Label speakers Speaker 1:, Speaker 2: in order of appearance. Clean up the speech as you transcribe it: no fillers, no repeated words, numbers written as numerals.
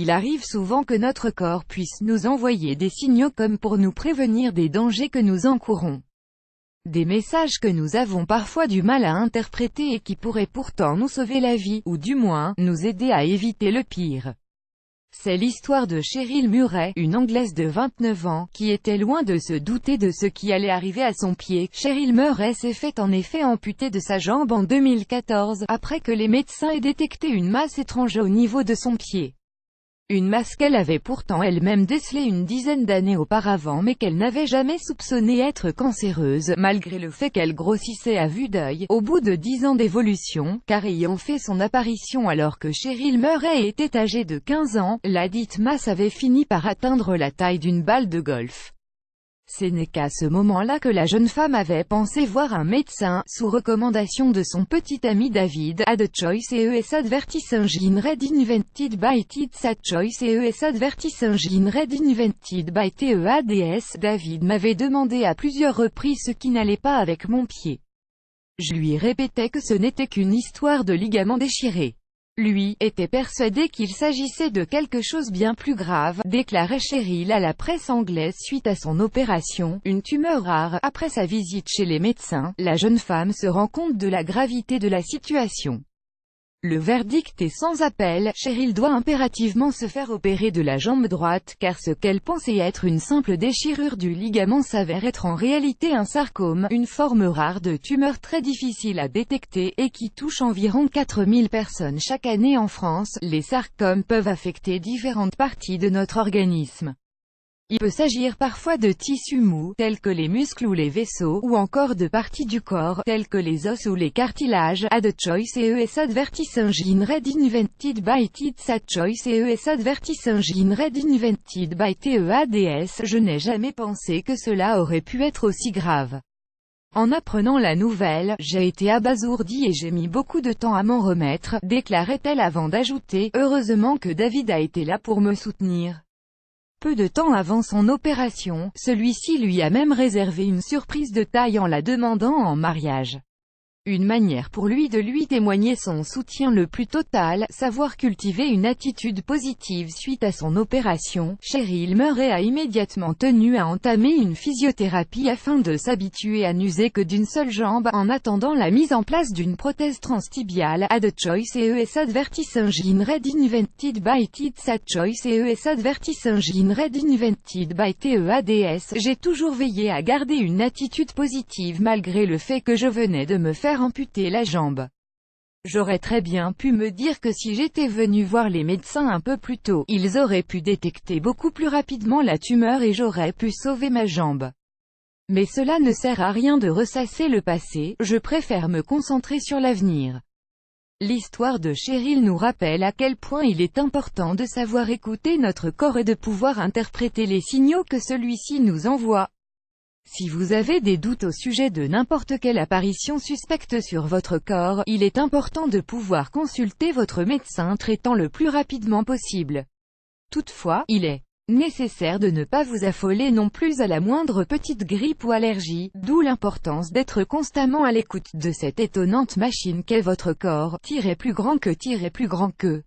Speaker 1: Il arrive souvent que notre corps puisse nous envoyer des signaux comme pour nous prévenir des dangers que nous encourons. Des messages que nous avons parfois du mal à interpréter et qui pourraient pourtant nous sauver la vie, ou du moins, nous aider à éviter le pire. C'est l'histoire de Cheryl Murray, une Anglaise de 29 ans, qui était loin de se douter de ce qui allait arriver à son pied. Cheryl Murray s'est fait en effet amputer de sa jambe en 2014, après que les médecins aient détecté une masse étrange au niveau de son pied. Une masse qu'elle avait pourtant elle-même décelée une dizaine d'années auparavant mais qu'elle n'avait jamais soupçonné être cancéreuse, malgré le fait qu'elle grossissait à vue d'œil, au bout de 10 ans d'évolution, car ayant fait son apparition alors que Cheryl Murray était âgée de 15 ans, ladite masse avait fini par atteindre la taille d'une balle de golf. Ce n'est qu'à ce moment-là que la jeune femme avait pensé voir un médecin, sous recommandation de son petit ami David, at the choice ES advertising red invented by Tids at choice ES advertising red invented by TEADS. David m'avait demandé à plusieurs reprises ce qui n'allait pas avec mon pied. Je lui répétais que ce n'était qu'une histoire de ligament déchiré. Lui, était persuadé qu'il s'agissait de quelque chose bien plus grave, déclarait Cheryl à la presse anglaise suite à son opération, une tumeur rare. Après sa visite chez les médecins, la jeune femme se rend compte de la gravité de la situation. Le verdict est sans appel, Cheryl doit impérativement se faire opérer de la jambe droite, car ce qu'elle pensait être une simple déchirure du ligament s'avère être en réalité un sarcome, une forme rare de tumeur très difficile à détecter, et qui touche environ 4000 personnes chaque année en France. Les sarcomes peuvent affecter différentes parties de notre organisme. Il peut s'agir parfois de tissus mous, tels que les muscles ou les vaisseaux, ou encore de parties du corps, telles que les os ou les cartilages. At the choice ES advertising red invented by Tids at choice ES advertising red invented by TEADS. Je n'ai jamais pensé que cela aurait pu être aussi grave. En apprenant la nouvelle, j'ai été abasourdie et j'ai mis beaucoup de temps à m'en remettre, déclarait-elle avant d'ajouter, heureusement que David a été là pour me soutenir. Peu de temps avant son opération, celui-ci lui a même réservé une surprise de taille en la demandant en mariage. Une manière pour lui de lui témoigner son soutien le plus total, savoir cultiver une attitude positive suite à son opération. Cheryl Murray a immédiatement tenu à entamer une physiothérapie afin de s'habituer à n'user que d'une seule jambe, en attendant la mise en place d'une prothèse transtibiale. At the choice ES advertising red invented by Tids at choice ES advertising red invented by TEADS. J'ai toujours veillé à garder une attitude positive malgré le fait que je venais de me faire amputer la jambe. J'aurais très bien pu me dire que si j'étais venu voir les médecins un peu plus tôt, ils auraient pu détecter beaucoup plus rapidement la tumeur et j'aurais pu sauver ma jambe. Mais cela ne sert à rien de ressasser le passé, je préfère me concentrer sur l'avenir. L'histoire de Cheryl nous rappelle à quel point il est important de savoir écouter notre corps et de pouvoir interpréter les signaux que celui-ci nous envoie. Si vous avez des doutes au sujet de n'importe quelle apparition suspecte sur votre corps, il est important de pouvoir consulter votre médecin traitant le plus rapidement possible. Toutefois, il est nécessaire de ne pas vous affoler non plus à la moindre petite grippe ou allergie, d'où l'importance d'être constamment à l'écoute de cette étonnante machine qu'est votre corps, plus grand que plus grand que.